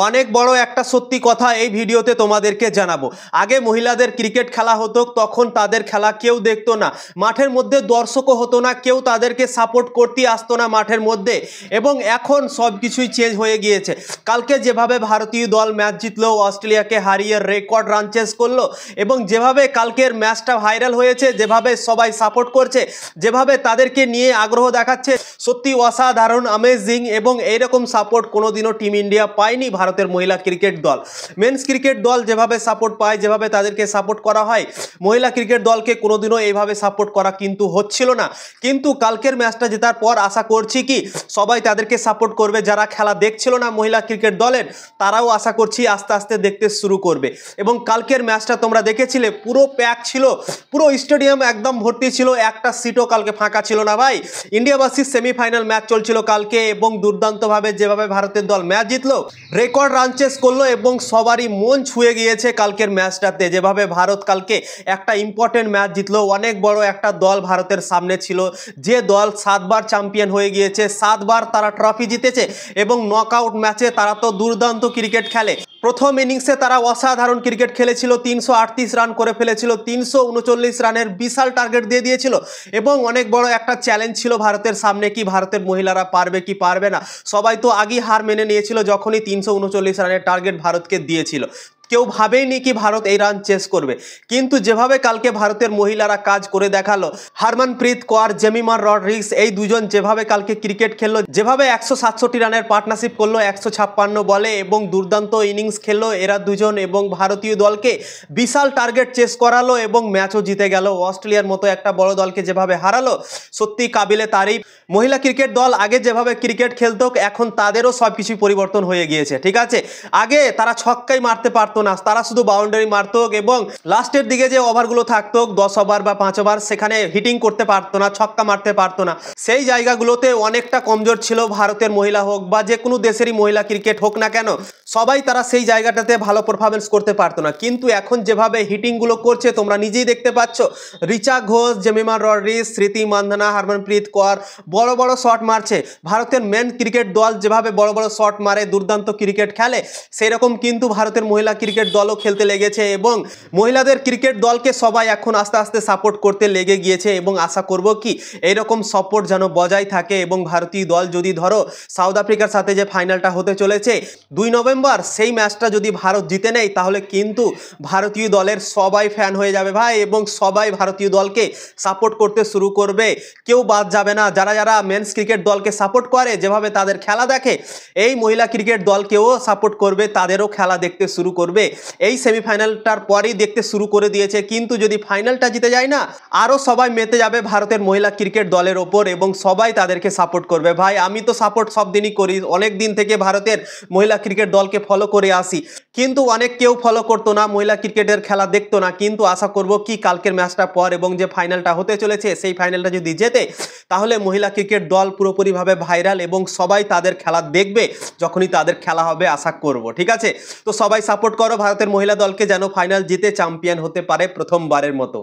অনেক বড় একটা সত্যি কথা এই ভিডিওতে তোমাদেরকে জানাবো। আগে মহিলাদের ক্রিকেট খেলা হতো, তখন তাদের খেলা কেউ দেখতো না, মাঠের মধ্যে দর্শকও হতো না, কেউ তাদেরকে সাপোর্ট করতে আসতো না মাঠের মধ্যে। এবং এখন সব কিছুই চেঞ্জ হয়ে গিয়েছে। কালকে যেভাবে ভারতীয় দল ম্যাচ জিতলো, অস্ট্রেলিয়াকে হারিয়ে রেকর্ড রান চেস করলো, এবং যেভাবে কালকের ম্যাচটা ভাইরাল হয়েছে, যেভাবে সবাই সাপোর্ট করছে, যেভাবে তাদেরকে নিয়ে আগ্রহ দেখাচ্ছে, সত্যি অসাধারণ, অ্যামেজিং। এবং এইরকম সাপোর্ট কোনোদিনও টিম ইন্ডিয়া পায়নি ভারতের মহিলা ক্রিকেট দল। মেন্স ক্রিকেট দল যেভাবে সাপোর্ট পায়, যেভাবে তাদেরকে সাপোর্ট করা হয়, মহিলা ক্রিকেট দলকে কোনোদিনও এইভাবে সাপোর্ট করা কিন্তু হচ্ছিল না। কিন্তু কালকের ম্যাচটা জেতার পর আশা করছি কি সবাই তাদেরকে সাপোর্ট করবে। যারা খেলা দেখছিল না মহিলা ক্রিকেট দলের, তারাও আশা করছি আস্তে আস্তে দেখতে শুরু করবে। এবং কালকের ম্যাচটা তোমরা দেখেছিলে, পুরো প্যাক ছিল, পুরো স্টেডিয়াম একদম ভর্তি ছিল, একটা সিটও কালকে ফাঁকা ছিল না ভাই। ইন্ডিয়া ভার্সেস সেমিফাইনাল ম্যাচ চলছিল কালকে, এবং দুর্দান্তভাবে যেভাবে ভারতের দল ম্যাচ জিতলো, রেকর্ড রান চেস করলো, এবং সবারই মন ছুঁয়ে গিয়েছে কালকের ম্যাচটাতে। যেভাবে ভারত কালকে একটা ইম্পর্টেন্ট ম্যাচ জিতলো, অনেক বড় একটা দল ভারতের সামনে ছিল, যে দল 7 বার চ্যাম্পিয়ন হয়ে গিয়েছে, 7 বার তারা ট্রফি জিতেছে, এবং নকআউট ম্যাচে তারা তো দুর্দান্ত ক্রিকেট খেলে। প্রথম ইনিংসে তারা অসাধারণ ক্রিকেট খেলেছিল, 338 রান করে ফেলেছিল, 339 রানের বিশাল টার্গেট দিয়ে দিয়েছিল। এবং অনেক বড় একটা চ্যালেঞ্জ ছিল ভারতের সামনে, কি ভারতের মহিলারা পারবে কি পারবে না। সবাই তো আগেই হার মেনে নিয়েছিল যখনই 339 রানের টার্গেট ভারতকে দিয়েছিল। কেউ ভাবেইনি কি ভারত এই রান চেস করবে। কিন্তু যেভাবে কালকে ভারতের মহিলারা কাজ করে দেখালো, হারমনপ্রীত কৌর, জেমিমা রডরিগস, এই দুজন যেভাবে কালকে ক্রিকেট খেললো, যেভাবে 167 রানের পার্টনারশিপ করলো 156 বলে, এবং দুর্দান্ত ইনিংস খেললো এরা দুজন, এবং ভারতীয় দলকে বিশাল টার্গেট চেস করালো, এবং ম্যাচও জিতে গেল। অস্ট্রেলিয়ার মতো একটা বড় দলকে যেভাবে হারালো, সত্যি কাবিলে তারিফ। মহিলা ক্রিকেট দল আগে যেভাবে ক্রিকেট খেলতো, এখন তাদেরও সব কিছুই পরিবর্তন হয়ে গিয়েছে। ঠিক আছে, আগে তারা ছক্কাই মারতে পারতো না, তারা শুধু বাউন্ডারি মারতো, এবং লাস্টের দিকে যে ওভারগুলো থাকতো 10 ওভার বা 5 ওভার, সেখানে হিটিং করতে পারতো না, ছক্কা মারতে পারতো না। সেই জায়গাগুলোতে অনেকটা কমজোর ছিল ভারতের মহিলা হোক বা যে কোনো দেশেরই মহিলা ক্রিকেট হোক না কেন, সবাই তারা সেই জায়গাটাতে ভালো পারফরমেন্স করতে পারতো না। কিন্তু এখন যেভাবে হিটিংগুলো করছে তোমরা নিজেই দেখতে পাচ্ছ, রিচা ঘোষ, জেমিমা রডরিগস, স্মৃতি মান্ধানা, হারমনপ্রীত কৌর বড় বড় শট মারছে। ভারতের মেন ক্রিকেট দল যেভাবে বড় বড় শট মারে, দুর্দান্ত ক্রিকেট খেলে, সেই রকম কিন্তু ভারতের মহিলা ক্রিকেট দলও খেলতে লেগেছে, এবং মহিলাদের ক্রিকেট দলকে সবাই এখন আস্তে আস্তে সাপোর্ট করতে লেগে গিয়েছে। এবং আশা করব কি এইরকম সাপোর্ট যেন বজায় থাকে, এবং ভারতীয় দল যদি ধরো সাউথ আফ্রিকার সাথে যে ফাইনালটা হতে চলেছে 2 নভেম্বর, সেই ম্যাচটা যদি ভারত জিতে নেয়, তাহলে কিন্তু ভারতীয় দলের সবাই ফ্যান হয়ে যাবে ভাই, এবং সবাই ভারতীয় দলকে সাপোর্ট করতে শুরু করবে, কেউ বাদ যাবে না। যারা যারা মেন্স ক্রিকেট দলকে সাপোর্ট করে, যেভাবে তাদের খেলা দেখে, এই মহিলা ক্রিকেট দলকেও সাপোর্ট করবে, তাদেরও খেলা দেখতে শুরু করবে। এই সেমিফাইনালটার পরেই দেখতে শুরু করে দিয়েছে, কিন্তু যদি ফাইনালটা জিতে যায় না, আরও সবাই মেতে যাবে ভারতের মহিলা ক্রিকেট দলের ওপর, এবং সবাই তাদেরকে সাপোর্ট করবে। ভাই আমি তো সাপোর্ট সব দিনই করি, অনেক দিন থেকে ভারতের মহিলা ক্রিকেট দলকে ফলো করে আসি, কিন্তু অনেক কেউ ফলো করতো না, মহিলা ক্রিকেটের খেলা দেখতো না। কিন্তু আশা করব কি কালকের ম্যাচটা পর এবং যে ফাইনালটা হতে চলেছে, সেই ফাইনালটা যদি জেতে, তাহলে মহিলা ক্রিকেট দল পুরোপুরিভাবে ভাইরাল, এবং সবাই তাদের খেলা দেখবে যখনই তাদের খেলা হবে, আশা করব। ঠিক আছে, তো সবাই সাপোর্ট করো ভারতের মহিলা দলকে, যেন ফাইনাল জিতে চ্যাম্পিয়ন হতে পারে প্রথমবারের মতো।